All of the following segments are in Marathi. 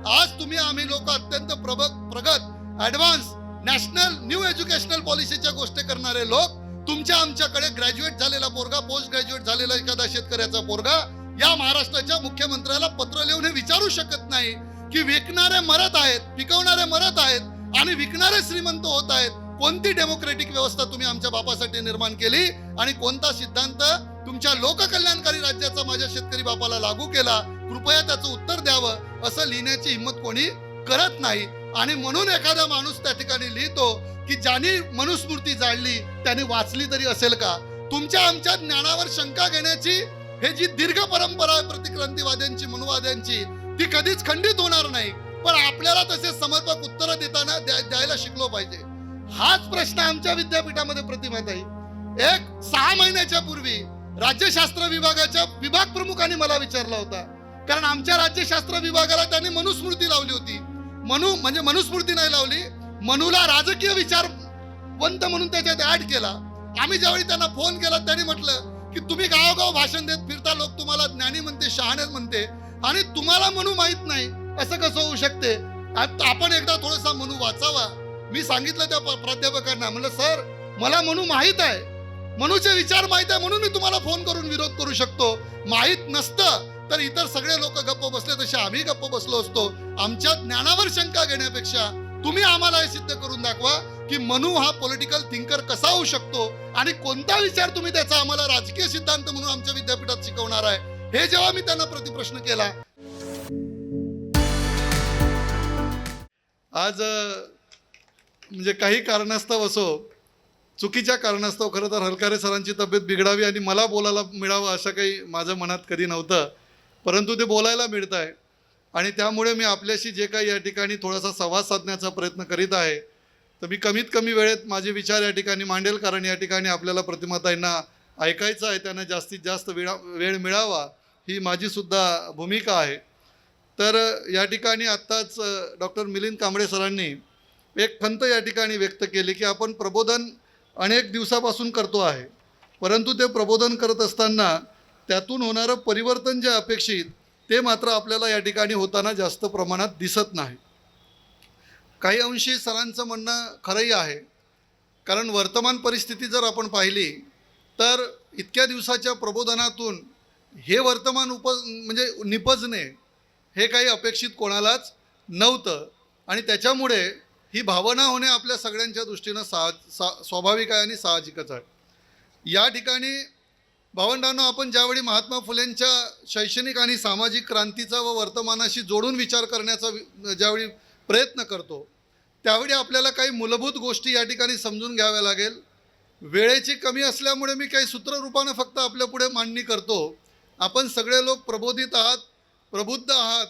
आज तुम्ही आम्ही लोक अत्यंत प्रगत ऍडव्हान्स नॅशनल न्यू एज्युकेशनल पॉलिसीच्या गोष्टी करणारे लोक आमच्याकडे ग्रॅज्युएट झालेला पोरगा, पोस्ट ग्रॅज्युएट झालेला एखादा शेतकऱ्याचा पोरगा या महाराष्ट्राच्या मुख्यमंत्र्याला पत्र लिहून हे विचारू शकत नाही की विकणारे मरत आहेत, पिकवणारे मरत आहेत आणि विकणारे श्रीमंत होत आहेत. कोणती डेमोक्रेटिक व्यवस्था तुम्ही आमच्या बापासाठी निर्माण केली आणि कोणता सिद्धांत तुमच्या लोककल्याणकारी राज्याचा माझ्या शेतकरी बापाला लागू केला? कृपया त्याचं उत्तर द्यावं. असं लिहिण्याची हिंमत कोणी करत नाही. आणि म्हणून एखादा माणूस त्या ठिकाणी लिहितो की ज्यांनी मनुस्मृती जाळली त्याने वाचली तरी असेल का? तुमच्या आमच्या ज्ञानावर शंका घेण्याची हे जी दीर्घ परंपरा आहे प्रतिक्रांतीवाद्यांची, मनुवाद्यांची, ती कधीच खंडित होणार नाही. पण आपल्याला तसे समर्पक उत्तर देताना द्यायला शिकलो पाहिजे. हाच प्रश्न आमच्या विद्यापीठामध्ये प्रतिभात आहे. एक 6 महिन्याच्या पूर्वी राज्यशास्त्र विभागाच्या विभाग प्रमुखांनी मला विचारला होता, कारण आमच्या राज्यशास्त्र विभागाला त्यांनी मनुस्मृती लावली होती. म्हणजे मनुस्मृती नाही लावली, मनूला राजकीय विचारवंत म्हणून त्याच्यात ऍड केला. आम्ही ज्यावेळी त्यांना फोन केला त्यांनी म्हटलं की तुम्ही गावोगाव भाषण देत फिरता, लोक तुम्हाला ज्ञानी म्हणते, शहाणे म्हणते आणि तुम्हाला मनू माहित नाही, असं कसं होऊ शकते? आपण एकदा थोडासा मनू वाचावा. मी सांगितलं त्या प्राध्यापकांना, म्हणलं सर मला मनू माहित आहे, मनूचे विचार माहित आहे, म्हणून मी तुम्हाला फोन करून विरोध करू शकतो. माहित नसतं तर इतर सगळे लोक गप्प बसले तसे आम्ही गप्प बसलो असतो. आमच्या ज्ञानावर शंका घेण्यापेक्षा तुम्ही आम्हाला हे सिद्ध करून दाखवा की मनू हा पॉलिटिकल थिंकर कसा होऊ शकतो आणि कोणता विचार तुम्ही त्याचा आम्हाला राजकीय सिद्धांत म्हणून आमच्या विद्यापीठात शिकवणार आहे. हे जेव्हा मी त्यांना प्रतिप्रश्न केला, आज म्हणजे काही कारणास्तव असो, चुकीच्या कारणास्तव खरं तर हलकारे सरांची तब्येत बिघडावी आणि मला बोलायला मिळावं असं काही माझं मनात कधी नव्हतं, परंतु ते बोलायला मिळत आहे. आणि त्यामुळे मी आपल्याशी जे काही या ठिकाणी थोडासा संवाद साधण्याचा प्रयत्न करीत आहे, तर मी कमीत कमी वेळेत माझे विचार या ठिकाणी मांडेल, कारण या ठिकाणी आपल्याला प्रतिमाताईंना ऐकायचं आहे, त्यांना जास्तीत जास्त वेळ मिळावा ही माझीसुद्धा भूमिका आहे. तर या ठिकाणी आत्ताच डॉक्टर मिलिंद कांबळे सरांनी एक खंत या ठिकाणी व्यक्त केली की आपण प्रबोधन अनेक दिवसापासून करतो आहे, परंतु ते प्रबोधन करत असताना त्यातून होणारं परिवर्तन जे अपेक्षित ते मात्र आपल्याला या ठिकाणी होताना जास्त प्रमाणात दिसत नाही. काही अंशी सरांचं म्हणणं खरंही आहे, कारण वर्तमान परिस्थिती जर आपण पाहिली तर इतक्या दिवसाच्या प्रबोधनातून हे वर्तमान म्हणजे निपजणे हे काही अपेक्षित कोणालाच नव्हतं आणि त्याच्यामुळे ही भावना होणे आपल्या सगळ्यांच्या दृष्टीनं स्वाभाविक आहे आणि साहजिकच आहे. या ठिकाणी भावंडांनो, आपण ज्यावेळी महात्मा फुलेंच्या शैक्षणिक आणि सामाजिक क्रांतीचा व वर्तमानाशी जोडून विचार करण्याचा ज्यावेळी प्रयत्न करतो, त्यावेळी आपल्याला काही मूलभूत गोष्टी या ठिकाणी समजून घ्याव्या लागेल. वेळेची कमी असल्यामुळे मी काही सूत्ररूपानं फक्त आपल्यापुढे मांडणी करतो. आपण सगळे लोक प्रबोधित आहात, प्रबुद्ध आहात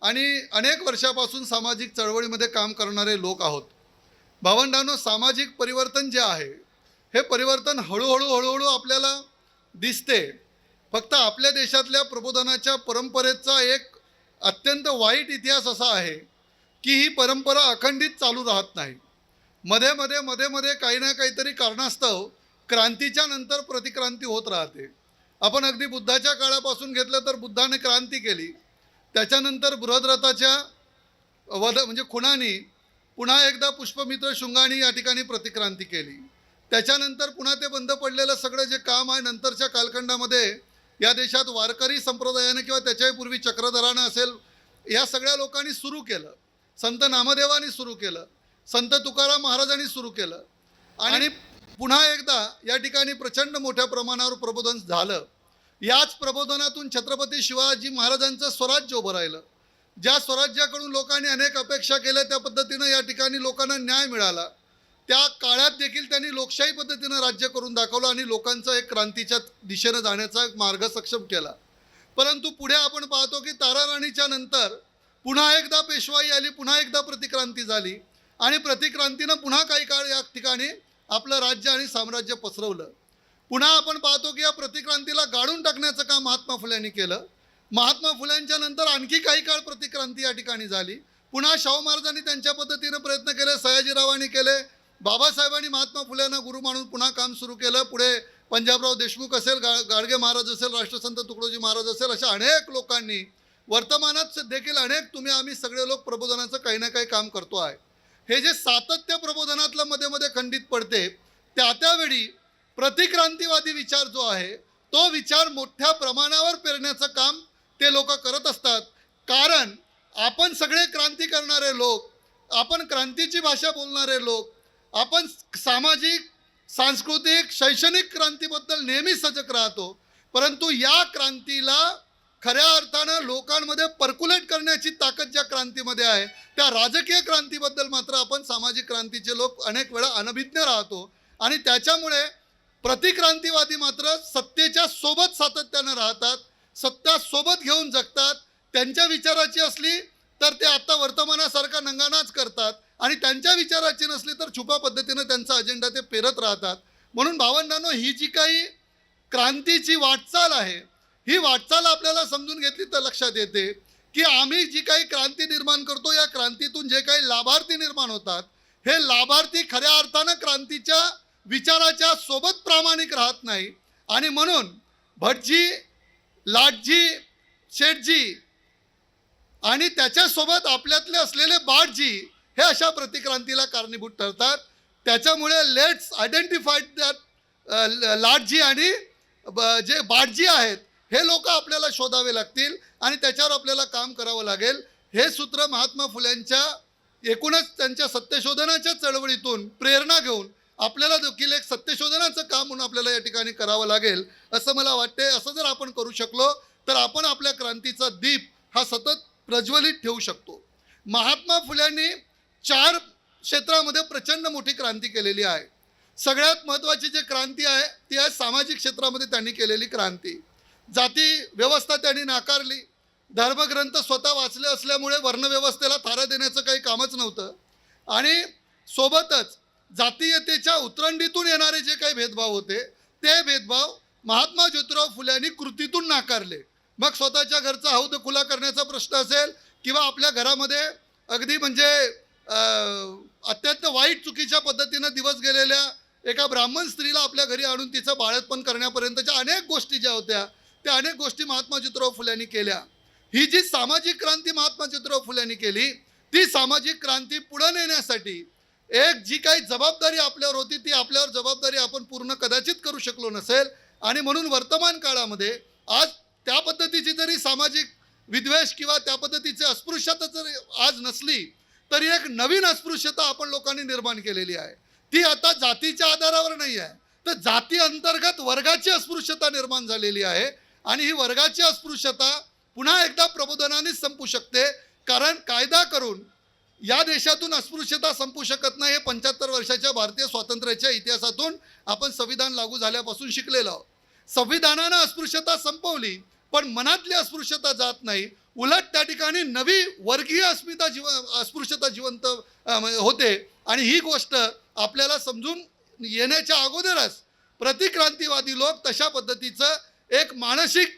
आणि अनेक वर्षापासून सामाजिक चळवळीमध्ये काम करणारे लोक आहोत. भावंडांनो, सामाजिक परिवर्तन जे आहे हे परिवर्तन हळूहळू आपल्याला दिसते. फक्त आपल्या देशातल्या प्रबोधनाच्या परंपरेचा एक अत्यंत वाईट इतिहास असा आहे की ही परंपरा अखंडित चालू राहत नाही. मध्ये काही ना काहीतरी कारणास्तव क्रांतीच्या नंतर प्रतिक्रांती होत राहते. आपण अगदी बुद्धाच्या काळापासून घेतलं तर बुद्धाने क्रांती केली, त्याच्यानंतर बृहद्रथाच्या म्हणजे खुनानी पुन्हा एकदा पुष्पमित्र शुंगानी या ठिकाणी प्रतिक्रांती केली. त्याच्यानंतर पुन्हा ते बंद पडलेलं सगळं जे काम आहे नंतरच्या कालखंडामध्ये या देशात वारकरी संप्रदायाने किंवा त्याच्याही पूर्वी चक्रधरानं असेल, या सगळ्या लोकांनी सुरू केलं. संत नामदेवांनी सुरू केलं, संत तुकाराम महाराजांनी सुरू केलं आणि पुन्हा एकदा या ठिकाणी प्रचंड मोठ्या प्रमाणावर प्रबोधन झालं. याच प्रबोधनातून छत्रपती शिवाजी महाराजांचं स्वराज्य उभं राहिलं. ज्या स्वराज्याकडून लोकांनी अनेक अपेक्षा केल्या त्या पद्धतीनं या ठिकाणी लोकांना न्याय मिळाला. त्या काळात देखील त्यांनी लोकशाही पद्धतीनं राज्य करून दाखवलं आणि लोकांचा एक क्रांतीच्या दिशेनं जाण्याचा एक मार्ग सक्षम केला. परंतु पुढे आपण पाहतो की ताराराणीच्या नंतर पुन्हा एकदा पेशवाई आली, पुन्हा एकदा प्रतिक्रांती झाली आणि प्रतिक्रांतीनं पुन्हा काही काळ या ठिकाणी आपलं राज्य आणि साम्राज्य पसरवलं. पुन्हा आपण पाहतो की या प्रतिक्रांतीला गाडून टाकण्याचं काम महात्मा फुल्यांनी केलं. महात्मा फुल्यांच्या नंतर आणखी काही काळ प्रतिक्रांती या ठिकाणी झाली. पुन्हा शाहू महाराजांनी त्यांच्या पद्धतीनं प्रयत्न केले, सयाजीरावांनी केले, बाबासाहेबांनी महात्मा फुल्यांना गुरु मानून पुन्हा काम सुरू केलं. पुढे पंजाबराव देशमुख असेल, गाडगे महाराज असेल, राष्ट्रसंत तुकडोजी महाराज असेल, अशा अनेक लोकांनी वर्तमानात देखील अनेक आम्ही सगळे लोक प्रबोधनाचं काही ना काही काम करतो आहे. हे जे सातत्य प्रबोधनातलं मध्ये मध्ये खंडित पडते, त्यावेळी प्रतिक्रांतीवादी विचार जो आहे तो विचार मोठ्या प्रमाणावर पेरण्याचं काम ते लोक करत असतात. कारण आपण सगळे क्रांती करणारे लोक, आपण क्रांतीची भाषा बोलणारे लोक, आपण सामाजिक, सांस्कृतिक, शैक्षणिक क्रांतीबद्दल नेहमी सजग राहतो. परंतु या क्रांतीला खऱ्या अर्थानं लोकांमध्ये पर्क्युलेट करण्याची ताकद ज्या क्रांतीमध्ये आहे, त्या राजकीय क्रांतीबद्दल मात्र आपण सामाजिक क्रांतीचे लोक अनेक वेळा अनभिज्ञ राहतो. आणि त्याच्यामुळे प्रतिक्रांतीवादी मात्र सत्तेच्या सोबत सातत्यानं राहतात, सत्ता सोबत घेऊन जगतात. त्यांच्या विचाराची असली तर ते आता वर्तमानासारखा नंगानाच करतात, आणि त्यांच्या विचाराची नसली तर छुपा पद्धतीनं त्यांचा अजेंडा ते पेरत राहतात. म्हणून भावंडांनो, ही जी काही क्रांतीची वाटचाल आहे, ही वाटचाल आपल्याला समजून घेतली तर लक्षात येते की आम्ही जी काही क्रांती निर्माण करतो, या क्रांतीतून जे काही लाभार्थी निर्माण होतात, हे लाभार्थी खऱ्या अर्थानं क्रांतीच्या विचाराच्या सोबत प्रामाणिक राहत नाही. आणि म्हणून भटजी, लाटजी, शेठजी आणि त्याच्यासोबत आपल्यातले असलेले बाटजी हे अशा प्रतिक्रांतीला कारणीभूत ठरतात. त्याच्यामुळे लेट्स आयडेंटिफाय दॅट लाटजी आणि जे बाटजी आहेत हे लोक आपल्याला शोधावे लागतील, आणि त्याच्यावर आपल्याला काम करावं लागेल. हे सूत्र महात्मा फुल्यांच्या एकूणच त्यांच्या सत्यशोधनाच्या चळवळीतून प्रेरणा घेऊन आपल्याला देखील एक सत्यशोधनाचं काम म्हणून आपल्याला या ठिकाणी करावं लागेल असं मला वाटते. असं जर आपण करू शकलो तर आपण आपल्या क्रांतीचा दीप हा सतत प्रज्वलित ठेवू शकतो. महात्मा फुल्यांनी 4 क्षेत्रामध्ये प्रचंड मोठी क्रांती केलेली आहे. सगळ्यात महत्त्वाची जी क्रांती आहे ती आहे सामाजिक क्षेत्रामध्ये त्यांनी केलेली क्रांती. जाती व्यवस्था त्यांनी नाकारली. धर्मग्रंथ स्वतः वाचले असल्यामुळे वर्णव्यवस्थेला थारा देण्याचं काही कामच नव्हतं, आणि सोबतच जातीयतेच्या उतरंडीतून येणारे जे काही भेदभाव होते ते भेदभाव महात्मा ज्योतिराव फुल्यांनी कृतीतून नाकारले. मग स्वतःच्या घरचा हौद खुला करण्याचा प्रश्न असेल, किंवा आपल्या घरामध्ये अगदी म्हणजे अत्यंत वाईट चुकीच्या पद्धतीनं दिवस गेलेल्या एका ब्राह्मण स्त्रीला आपल्या घरी आणून तिचं बाळंतपण करण्यापर्यंतच्या अनेक गोष्टी ज्या होत्या त्या अनेक गोष्टी महात्मा ज्योतिराव फुल्यांनी केल्या. ही जी सामाजिक क्रांती महात्मा ज्योतिराव फुल्यांनी केली, ती सामाजिक क्रांती पुढे नेण्यासाठी एक जी काही जबाबदारी आपल्यावर होती, ती आपल्यावर जबाबदारी आपण पूर्ण कदाचित करू शकलो नसेल. आणि म्हणून वर्तमान काळामध्ये आज त्या पद्धतीची जरी सामाजिक विद्वेष किंवा त्या पद्धतीची अस्पृश्यता जरी आज नसली तरी एक नवीन अस्पृश्यता आपण लोकांनी निर्माण केलेली आहे. ती आता जातीच्या आधारावर नाही आहे, तर जाती अंतर्गत वर्गाची अस्पृश्यता निर्माण झालेली आहे. आणि ही वर्गाची अस्पृश्यता पुन्हा एकदा प्रबोधनानेच संपू शकते. कारण कायदा करून या देशातून अस्पृश्यता संपू शकत नाही. हे 75 वर्षाच्या भारतीय स्वातंत्र्याच्या इतिहासातून आपण संविधान लागू झाल्यापासून शिकलेलो आहोत. संविधानानं अस्पृश्यता संपवली, पण मनातली अस्पृश्यता जात नाही. उलट त्या ठिकाणी नवी वर्गीय अस्पृश्यता जिवंत होते. आणि ही गोष्ट आपल्याला समजून येण्याच्या अगोदरच प्रतिक्रांतीवादी लोक तशा पद्धतीचं एक मानसिक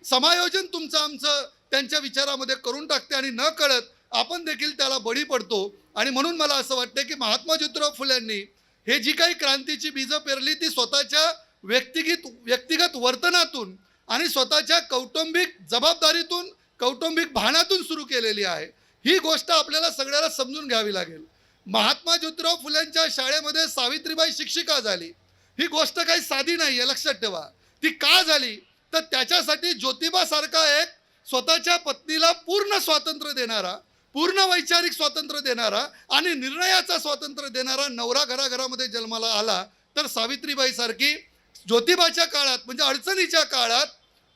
समायोजन तुमचं आमचं त्यांच्या विचारामध्ये करून टाकते, आणि न कळत आपण देखील त्याला बळी पडतो. आणि म्हणून मला असं वाटतं की महात्मा ज्योतिराव फुल्यांनी हे जी काही क्रांतीची बीजं पेरली, ती स्वतःच्या व्यक्तिगत वर्तनातून आणि स्वतःच्या कौटुंबिक जबाबदारीतून, कौटुंबिक भानातून सुरू केलेली आहे. ही गोष्ट आपल्याला सगळ्याला समजून घ्यावी लागेल. महात्मा ज्योतिराव फुल्यांच्या शाळेमध्ये सावित्रीबाई शिक्षिका झाली, ही गोष्ट काही साधी नाही आहे, लक्षात ठेवा. ती का झाली तर त्याच्यासाठी ज्योतिबासारखा एक स्वतःच्या पत्नीला पूर्ण स्वातंत्र्य देणारा, पूर्ण वैचारिक स्वातंत्र्य देणारा आणि निर्णयाचा स्वातंत्र्य देणारा नवरा घराघरामध्ये जन्माला आला. तर सावित्रीबाई सारखी ज्योतिबाच्या काळात म्हणजे अडचणीच्या काळात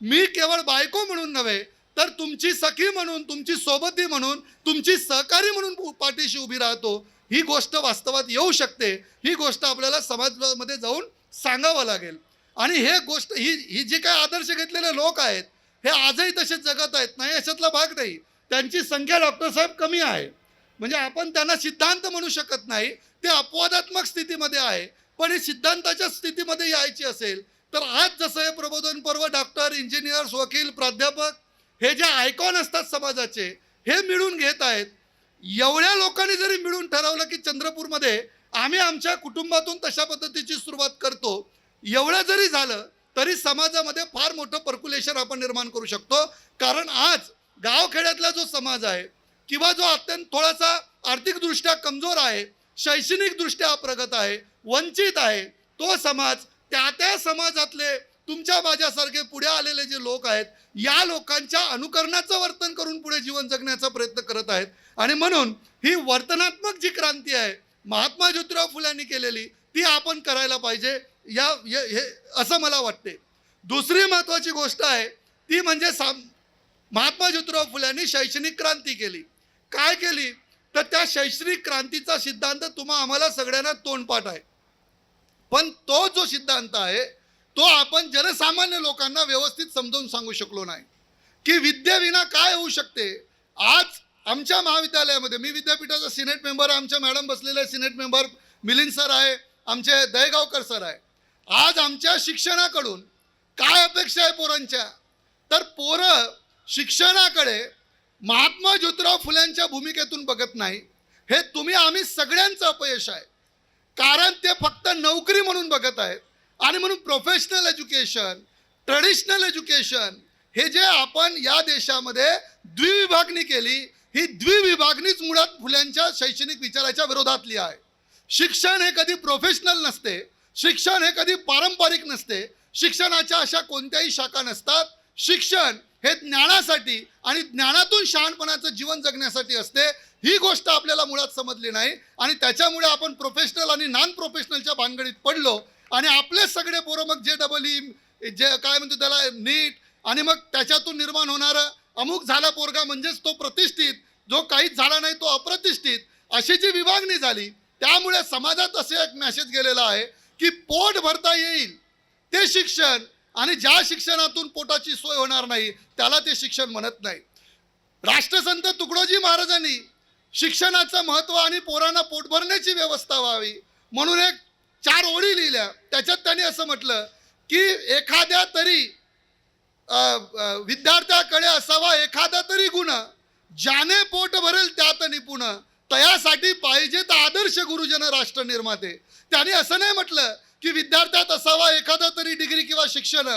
मी केवळ बायको म्हणून नव्हे तर तुमची सखी म्हणून, तुमची सोबती म्हणून, तुमची सहकारी म्हणून पाठीशी उभी राहतो, ही गोष्ट वास्तवात येऊ शकते. ही गोष्ट आपल्याला समाजामध्ये जाऊन सांगावं लागेल. आणि हे गोष्ट ही जी काही आदर्श घेतलेले लोक आहेत हे आजही तसेच जगत आहेत, नाही याच्यातला भाग नाही. त्यांची संख्या डॉक्टर साहेब कमी आहे, म्हणजे आपण त्यांना सिद्धांत म्हणू शकत नाही. ते अपवादात्मक स्थितीमध्ये आहे. पण ही सिद्धांताच्या स्थितीमध्ये यायची असेल तर आज जसं हे प्रबोधन पर्व डॉक्टर, इंजिनियर्स, वकील, प्राध्यापक हे जे आयकॉन असतात समाजाचे हे मिळून घेत आहेत. एवढ्या लोकांनी जरी मिळून ठरवलं की चंद्रपूरमध्ये आम्ही आमच्या कुटुंबातून तशा पद्धतीची सुरुवात करतो, एवढं जरी झालं तरी समाजामध्ये फार मोठं पर्क्युलेशन आपण निर्माण करू शकतो. कारण आज गावखेड्यातला जो समाज आहे किंवा जो अत्यंत थोडासा आर्थिकदृष्ट्या कमजोर आहे, शैक्षणिकदृष्ट्या अप्रगत आहे, वंचित आहे, तो समाज, त्या समाजातले तुमच्या माझ्यासारखे पुढे आलेले जे लोक आहेत, या लोकांच्या अनुकरणाचं वर्तन करून पुढे जीवन जगण्याचा प्रयत्न करत आहेत. आणि म्हणून ही वर्तनात्मक जी क्रांती आहे महात्मा ज्योतिराव फुल्यांनी केलेली, ती आपण करायला पाहिजे हे असं मला वाटते. दुसरी महत्त्वाची गोष्ट आहे ती म्हणजे महात्मा ज्योतिराव फुल्यांनी शैक्षणिक क्रांती केली. काय केली तर त्या शैक्षणिक क्रांतीचा सिद्धांत आम्हाला सगळ्यांना तोंडपाठ आहे, पण तो जो सिद्धांत आहे तो आपण जनसामान्य लोकांना व्यवस्थित समजावून सांगू शकलो नाही की विद्येविना काय होऊ शकते. आज आमच्या महाविद्यालयामध्ये, मी विद्यापीठाचा सिनेट मेंबर, आमच्या मॅडम बसलेले सिनेट मेंबर मिलिंद सर आहे, आमचे दहेगावकर सर आहे. आज आमच्या शिक्षणाकडून काय अपेक्षा आहे पोरांच्या, तर पोरं शिक्षणाकडे महात्मा ज्योतिराव फुल्यांच्या भूमिकेतून बघत नाही. हे आम्ही सगळ्यांचं अपयश आहे, कारण ते फक्त नोकरी म्हणून बघत आहेत. आणि म्हणून प्रोफेशनल एज्युकेशन, ट्रेडिशनल एज्युकेशन, हे जे आपण या देशामध्ये द्विविभागणी केली, ही द्विविभागणीच मुळात फुल्यांच्या शैक्षणिक विचाराच्या विरोधातली आहे. शिक्षण हे कधी प्रोफेशनल नसते, शिक्षण हे कधी पारंपरिक नसते, शिक्षणाच्या अशा कोणत्याही शाखा नसतात. शिक्षण हे ज्ञानासाठी आणि ज्ञानातून शहाणपणाचं जीवन जगण्यासाठी असते. ही गोष्ट आपल्याला मुळात समजली नाही आणि त्याच्यामुळे आपण प्रोफेशनल आणि नॉन प्रोफेशनलच्या भानगडीत पडलो. आणि आपले सगळे पोरं मग JEE, जे काय म्हणतो त्याला, नीट, आणि मग त्याच्यातून निर्माण होणारं अमुक झाला पोरगा म्हणजेच तो प्रतिष्ठित, जो काहीच झाला नाही तो अप्रतिष्ठित, अशी जी विभागणी झाली. त्यामुळे समाजात असे एक मेसेज गेलेला आहे की पोट भरता येईल ते शिक्षण, आणि ज्या शिक्षणातून पोटाची सोय होणार नाही त्याला ते शिक्षण म्हणत नाही. राष्ट्रसंत तुकडोजी महाराजांनी शिक्षणाचं महत्त्व आणि पोरांना पोट भरण्याची व्यवस्था व्हावी म्हणून एक 4 ओळी लिहिल्या. त्याच्यात त्यांनी असं म्हटलं की एखाद्या तरी विद्यार्थ्याकडे असावा एखादा तरी गुण, ज्याने पोट भरेल त्यात निपुण, तयासाठी पाहिजेत आदर्श गुरुजन राष्ट्र निर्माते. त्यांनी असं नाही म्हटलं की विद्यार्थ्यात असावा एखादा तरी डिग्री किंवा शिक्षण,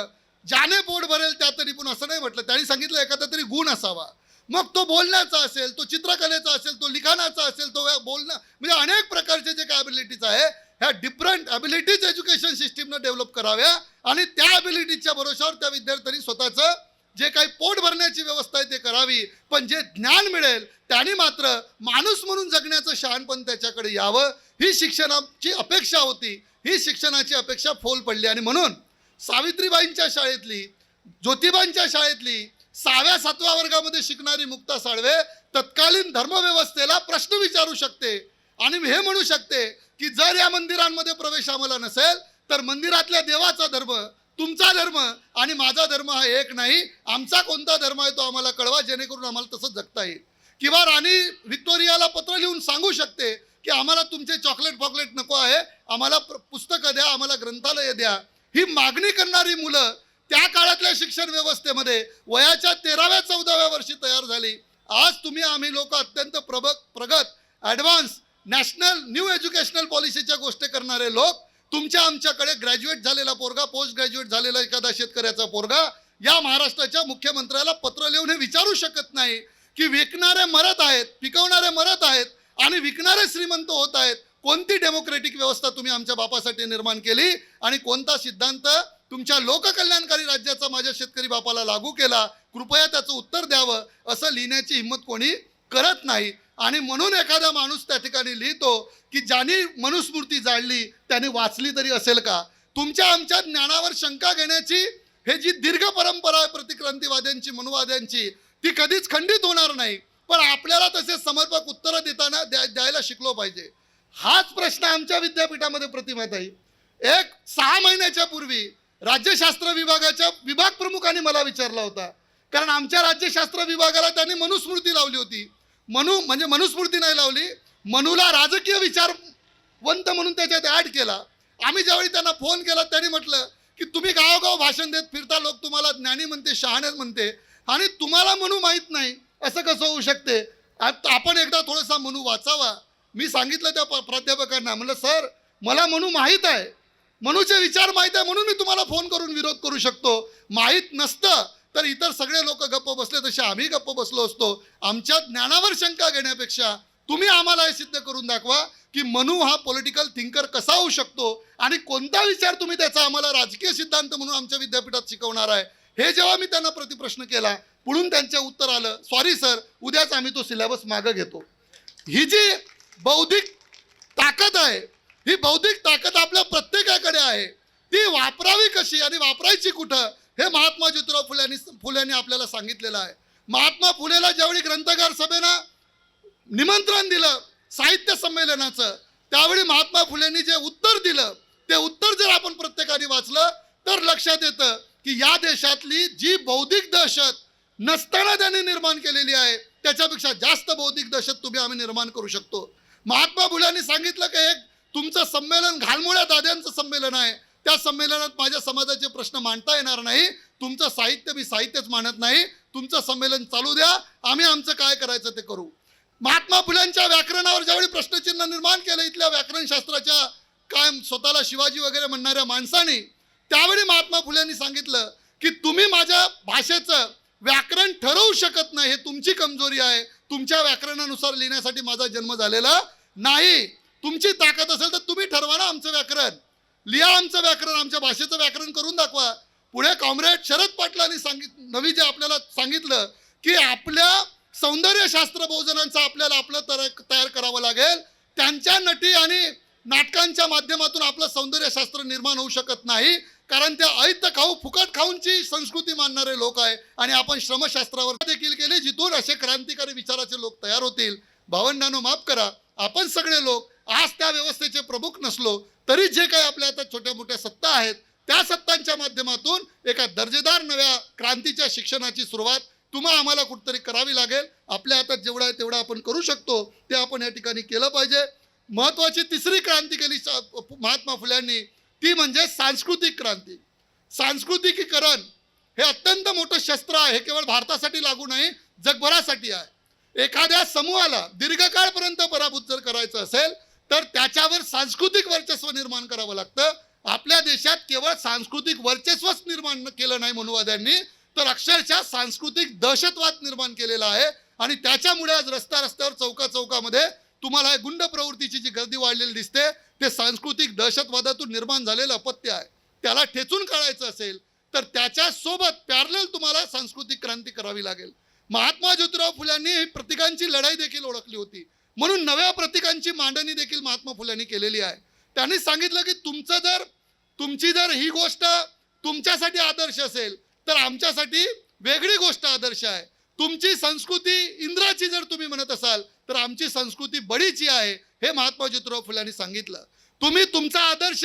ज्याने पोट भरेल त्यात निपुण, असं नाही म्हटलं. त्यांनी सांगितलं एखादा तरी गुण असावा. मग तो बोलण्याचा असेल, तो चित्रकलेचा असेल, तो लिखाणाचा असेल, तो बोलणं, म्हणजे अनेक प्रकारचे जे काय ॲबिलिटीज आहे, ह्या डिफरंट ॲबिलिटीज एज्युकेशन सिस्टीमनं डेव्हलप कराव्या आणि त्या ॲबिलिटीजच्या भरोशावर त्या विद्यार्थ्यांनी स्वतःचं जे काही पोट भरण्याची व्यवस्था आहे ते करावी. पण जे ज्ञान मिळेल त्याने मात्र माणूस म्हणून जगण्याचं शहाणपण त्याच्याकडे यावं, ही शिक्षणाची अपेक्षा होती. ही शिक्षणाची अपेक्षा फोल पडली. आणि म्हणून सावित्रीबाईंच्या शाळेतली, ज्योतिबांच्या शाळेतली 6व्या-7व्या वर्गामध्ये शिकणारी मुक्ता साळवे तत्कालीन धर्मव्यवस्थेला प्रश्न विचारू शकते आणि हे म्हणू शकते की जर या मंदिरांमध्ये प्रवेश आम्हाला नसेल तर मंदिरातल्या देवाचा धर्म, तुमचा धर्म आणि माझा धर्म हा एक नाही, आमचा कोणता धर्म आहे तो आम्हाला कळवा, जेणेकरून आम्हाला तसं जगता येईल. किंवा राणी व्हिक्टोरियाला पत्र लिहून सांगू शकते की आम्हाला तुमचे चॉकलेट नको आहे, आम्हाला पुस्तकं द्या, आम्हाला ग्रंथालय द्या. ही मागणी करणारी मुलं त्या काळातल्या शिक्षण व्यवस्थेमध्ये वयाच्या 13व्या-14व्या वर्षी तयार झाली. आज आम्ही लोक अत्यंत प्रगत, ॲडव्हान्स, नॅशनल न्यू एज्युकेशनल पॉलिसीच्या गोष्टी करणारे लोक, आमच्याकडे ग्रॅज्युएट झालेला पोरगा, पोस्ट ग्रॅज्युएट झालेला एखादा शेतकऱ्याचा पोरगा या महाराष्ट्राच्या मुख्यमंत्र्याला पत्र लिहून हे विचारू शकत नाही की विकणारे मरत आहेत, पिकवणारे मरत आहेत आणि विकणारे श्रीमंत होत आहेत. कोणती डेमोक्रेटिक व्यवस्था तुम्ही आमच्या बापासाठी निर्माण केली आणि कोणता सिद्धांत तुमच्या लोककल्याणकारी राज्याचा माझ्या शेतकरी बापाला लागू केला, कृपया त्याचं उत्तर द्यावं. असं लिहिण्याची हिंमत कोणी करत नाही. आणि म्हणून एखादा माणूस त्या ठिकाणी लिहितो की ज्यांनी मनुस्मृती जाळली त्याने वाचली तरी असेल का. आमच्या ज्ञानावर शंका घेण्याची हे जी दीर्घ परंपरा आहे प्रतिक्रांतीवाद्यांची, मनुवाद्यांची, ती कधीच खंडित होणार नाही. पण आपल्याला तसे समर्पक उत्तरं देताना द्यायला शिकलो पाहिजे. हाच प्रश्न आमच्या विद्यापीठामध्ये प्रतिभाताई 6 महिन्याच्या पूर्वी राज्यशास्त्र विभागाच्या विभाग प्रमुखांनी मला विचारला होता. कारण आमच्या राज्यशास्त्र विभागाला त्यांनी मनुस्मृती लावली होती. म्हणजे मनुस्मृती नाही लावली, मनूला राजकीय विचारवंत म्हणून त्याच्यात ॲड केला. आम्ही ज्यावेळी त्यांना फोन केला त्यांनी म्हटलं की तुम्ही गावोगाव भाषण देत फिरता, लोक तुम्हाला ज्ञानी म्हणते, शहाणे म्हणते, आणि तुम्हाला मनू माहीत नाही, असं कसं होऊ शकते. आपण एकदा थोडासा मनू वाचावा. मी सांगितलं त्या प्राध्यापकांना, म्हणलं सर मला मनू माहीत आहे, मनूचे विचार माहीत आहे, म्हणून मी तुम्हाला फोन करून विरोध करू शकतो. माहीत नसतं तर इतर सगळे लोक गप्प बसले तसे आम्ही गप्प बसलो असतो. आमच्या ज्ञानावर शंका घेण्यापेक्षा तुम्ही आम्हाला हे सिद्ध करून दाखवा की मनू हा पॉलिटिकल थिंकर कसा होऊ शकतो आणि कोणता विचार तुम्ही त्याचा आम्हाला राजकीय सिद्धांत म्हणून आमच्या विद्यापीठात शिकवणार आहे. हे जेव्हा मी त्यांना प्रतिप्रश्न केला, पुढून त्यांचे उत्तर आलं, सॉरी सर, उद्याच आम्ही तो सिलेबस मागे घेतो. ही जी बौद्धिक ताकद आहे, ही बौद्धिक ताकद आपल्या प्रत्येकाकडे आहे. ती वापरावी कशी आणि वापरायची कुठं, हे महात्मा ज्योतिराव फुलेंनी आपल्याला सांगितलेलं आहे. महात्मा फुलेला ज्यावेळी ग्रंथगार सभेनं निमंत्रण दिलं साहित्य संमेलनाचं, त्यावेळी महात्मा फुलेंनी जे उत्तर दिलं, ते उत्तर जर आपण प्रत्येकाने वाचलं तर लक्षात येतं की या देशातली जी बौद्धिक दहशत नसताना त्यांनी निर्माण केलेली आहे, त्याच्यापेक्षा जास्त बौद्धिक दहशत आम्ही निर्माण करू शकतो. महात्मा फुलेंनी सांगितलं की एक तुमचं संमेलन घालमुळ्या दाद्यांचं संमेलन आहे, त्या संमेलनात माझ्या समाजाचे प्रश्न मांडता येणार नाही, तुमचं साहित्य मी साहित्यच मानत नाही, तुमचं संमेलन चालू द्या, आम्ही आमचं काय करायचं ते करू. महात्मा फुलेंच्या व्याकरणावर ज्यावेळी प्रश्नचिन्ह निर्माण केलं इथल्या व्याकरणशास्त्राच्या काय स्वतःला शिवाजी वगैरे म्हणणाऱ्या माणसाने, त्यावेळी महात्मा फुलेंनी सांगितलं की तुम्ही माझ्या भाषेचं व्याकरण ठरवू शकत नाही, हे तुमची कमजोरी आहे, तुमच्या व्याकरणानुसार लिहिण्यासाठी माझा जन्म झालेला नाही. तुमची ताकद असेल तर तुम्ही ठरवा ना आमचं व्याकरण, लिहा आमचं व्याकरण, आमच्या भाषेचं व्याकरण करून दाखवा. पुढे कॉम्रेड शरद पाटलांनी नवी जे आपल्याला सांगितलं की आपल्या सौंदर्यशास्त्र बहुजनांचं आपल्याला आपलं तयार करावं लागेल. त्यांच्या नटी आणि नाटकांच्या माध्यमातून आपलं सौंदर्यशास्त्र निर्माण होऊ शकत नाही, कारण त्या ऐत खाऊ फुकट खाऊंची संस्कृती मानणारे लोक आहे आणि आपण श्रमशास्त्रावर देखील केले, जिथून असे क्रांतिकारी विचाराचे लोक तयार होतील. भावंडांनो, माफ करा, आपण सगळे लोक आज त्या व्यवस्थेचे प्रमुख नसलो तरी जे काही आपल्या आता छोट्या मोठ्या सत्ता आहेत, त्या सत्तांच्या माध्यमातून एका दर्जेदार नव्या क्रांतीच्या शिक्षणाची सुरुवात तुम्हा आम्हाला कुठतरी करावी लागेल. आपल्या हातात जेवढं आहे तेवढं आपण करू शकतो ते आपण या ठिकाणी केलं पाहिजे. महत्त्वाची तिसरी क्रांती केली महात्मा फुल्यांनी, ती म्हणजे सांस्कृतिक क्रांती. सांस्कृतिकीकरण हे अत्यंत मोठं शस्त्र आहे, हे केवळ भारतासाठी लागू नाही, जगभरासाठी आहे. एखाद्या समूहाला दीर्घकाळपर्यंत पराभूत जर करायचं असेल तर त्याच्यावर सांस्कृतिक वर्चस्व निर्माण करावं लागतं. आपल्या देशात केवळ सांस्कृतिक वर्चस्वच निर्माण केलं नाही मनुवाद्यांनी, तर अक्षरशः सांस्कृतिक दहशतवाद निर्माण केलेला आहे. आणि त्याच्यामुळे आज रस्त्यावर चौकामध्ये तुम्हाला गुंड प्रवृत्तीची जी गर्दी वाढलेली दिसते, ते सांस्कृतिक दहशतवादातून निर्माण झालेलं अपत्य आहे. त्याला ठेचून काढायचं असेल तर त्याच्यासोबत पॅरलल तुम्हाला सांस्कृतिक क्रांती करावी लागेल. महात्मा ज्योतिराव फुल्यांनी ही प्रतीकांची लढाई देखील ओळखली होती, म्हणून नव्या प्रतीकांची मांडणी देखील महात्मा फुल्यांनी केलेली आहे. त्यांनी सांगितलं की तुमची जर ही गोष्ट तुमच्यासाठी आदर्श असेल तर आमच्यासाठी वेगळी गोष्ट आदर्श आहे. तुमची संस्कृती इंद्राची जर तुम्ही म्हणत असाल तर आमची संस्कृती बळीची आहे, हे महात्मा ज्योतिराव फुल्यांनी सांगितलं. तुम्ही तुमचा आदर्श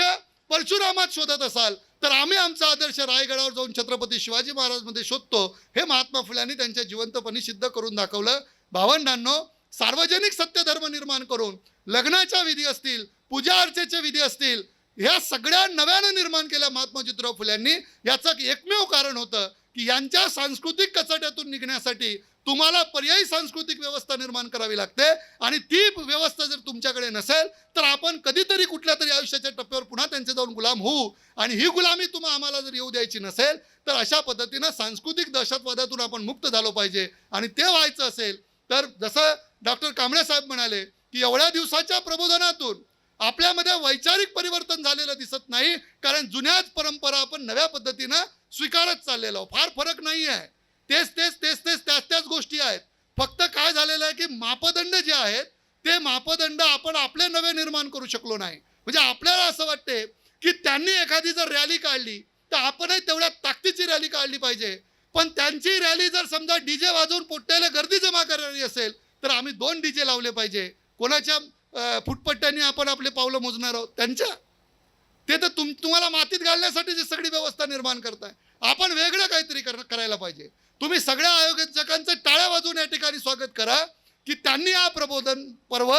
परशुरामात शोधत असाल तर आम्ही आमचा आदर्श रायगडावर जाऊन छत्रपती शिवाजी महाराजमध्ये शोधतो, हे महात्मा फुल्यांनी त्यांच्या जिवंतपणी सिद्ध करून दाखवलं. भावंडांनो, सार्वजनिक सत्यधर्म निर्माण करून लग्नाच्या विधी असतील, पूजा अर्चेचे विधी असतील, ह्या सगळ्या नव्यानं निर्माण केल्या महात्मा ज्योतिराव फुल्यांनी. याचं एकमेव कारण होतं की यांच्या सांस्कृतिक कचाट्यातून निघण्यासाठी तुम्हाला पर्यायी सांस्कृतिक व्यवस्था निर्माण करावी लागते. आणि ती व्यवस्था जर तुमच्याकडे नसेल तर आपण कधीतरी कुठल्या तरी आयुष्याच्या टप्प्यावर पुन्हा त्यांचे जाऊन गुलाम होऊ. आणि ही गुलामी आम्हाला जर येऊ द्यायची नसेल तर अशा पद्धतीनं सांस्कृतिक दहशतवादातून आपण मुक्त झालो पाहिजे. आणि ते व्हायचं असेल तर जसं डॉक्टर कांबळे साहेब म्हणाले की एवढ्या दिवसाच्या प्रबोधनातून आपल्यामध्ये वैचारिक परिवर्तन झालेलं दिसत नाही, कारण जुन्याच परंपरा आपण नव्या पद्धतीनं स्वीकारत चाललेलो. फार फरक नाही आहे, त्याच गोष्टी आहेत. फक्त काय झालेलं आहे की मापदंड जे आहेत ते मापदंड आपण आपले नवे निर्माण करू शकलो नाही. म्हणजे आपल्याला असं वाटते की त्यांनी एखादी जर रॅली काढली तर आपणही तेवढ्या ताकदीची रॅली काढली पाहिजे, पण त्यांची रॅली जर समजा डीजे वाजवून पोट्याला गर्दी जमा करायची असेल तर आम्ही 2 डीजे लावले पाहिजे. कोणाच्या फुटपट्ट्यांनी आपण आपले पावलं मोजणार आहोत? त्यांच्या. ते तर तुम्हाला मातीत घालण्यासाठी जी सगळी व्यवस्था निर्माण करताय. आपण वेगळं काहीतरी करायला पाहिजे. तुम्ही सगळ्या आयोजकांचं टाळ्या वाजवून या ठिकाणी स्वागत करा की त्यांनी हा प्रबोधन पर्व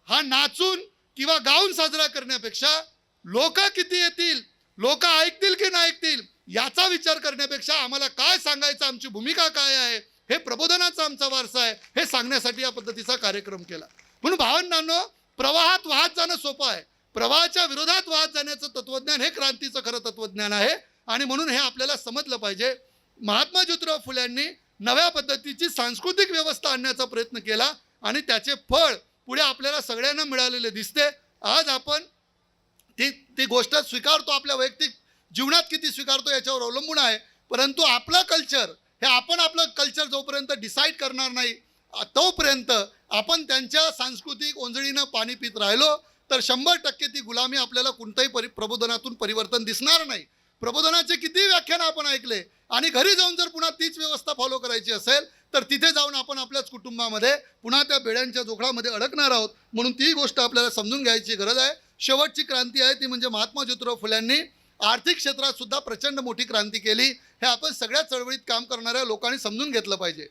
हा नाचून किंवा गाऊन साजरा करण्यापेक्षा लोक किती येतील, लोक ऐकतील की नाही ऐकतील याचा विचार करण्यापेक्षा आम्हाला काय सांगायचं, आमची भूमिका काय आहे, हे प्रबोधनाचा आमचा वारसा आहे, हे सांगण्यासाठी या पद्धतीचा कार्यक्रम केला. म्हणून भावंडांनो, प्रवाहात वाहत जाणं सोपं आहे, प्रवाहाच्या विरोधात वाहत जाण्याचं तत्वज्ञान हे क्रांतीचं खरं तत्वज्ञान आहे. आणि म्हणून हे आपल्याला समजलं पाहिजे. महात्मा ज्योतिराव फुल्यांनी नव्या पद्धतीची सांस्कृतिक व्यवस्था आणण्याचा प्रयत्न केला आणि त्याचे फळ पुढे आपल्याला सगळ्यांना मिळालेले दिसते. आज आपण ती गोष्ट स्वीकारतो, आपल्या वैयक्तिक जीवनात किती स्वीकारतो याच्यावर अवलंबून आहे. परंतु आपलं कल्चर हे आपण आपलं कल्चर जोपर्यंत डिसाईड करणार नाही तोपर्यंत आपण त्यांच्या सांस्कृतिक ओंजळीनं पाणी पित राहिलो तर 100% ती गुलामी आपल्याला कोणत्याही प्रबोधनातून परिवर्तन दिसणार नाही. प्रबोधनाचे किती व्याख्यान आपण ऐकले आणि घरी जाऊन जर पुन्हा तीच व्यवस्था फॉलो करायची असेल तर तिथे जाऊन आपण आपल्याच कुटुंबामध्ये पुन्हा त्या बेड्यांच्या जोखडामध्ये अडकणार आहोत. म्हणून ती गोष्ट आपल्याला समजून घ्यायची गरज आहे. शेवटची क्रांती आहे ती म्हणजे महात्मा ज्योतिराव फुल्यांनी आर्थिक क्षेत्रात सुद्धा प्रचंड मोठी क्रांती केली. हे आपण सगळ्या चळवळीत काम करणाऱ्या लोकांनी समजून घेतलं पाहिजे.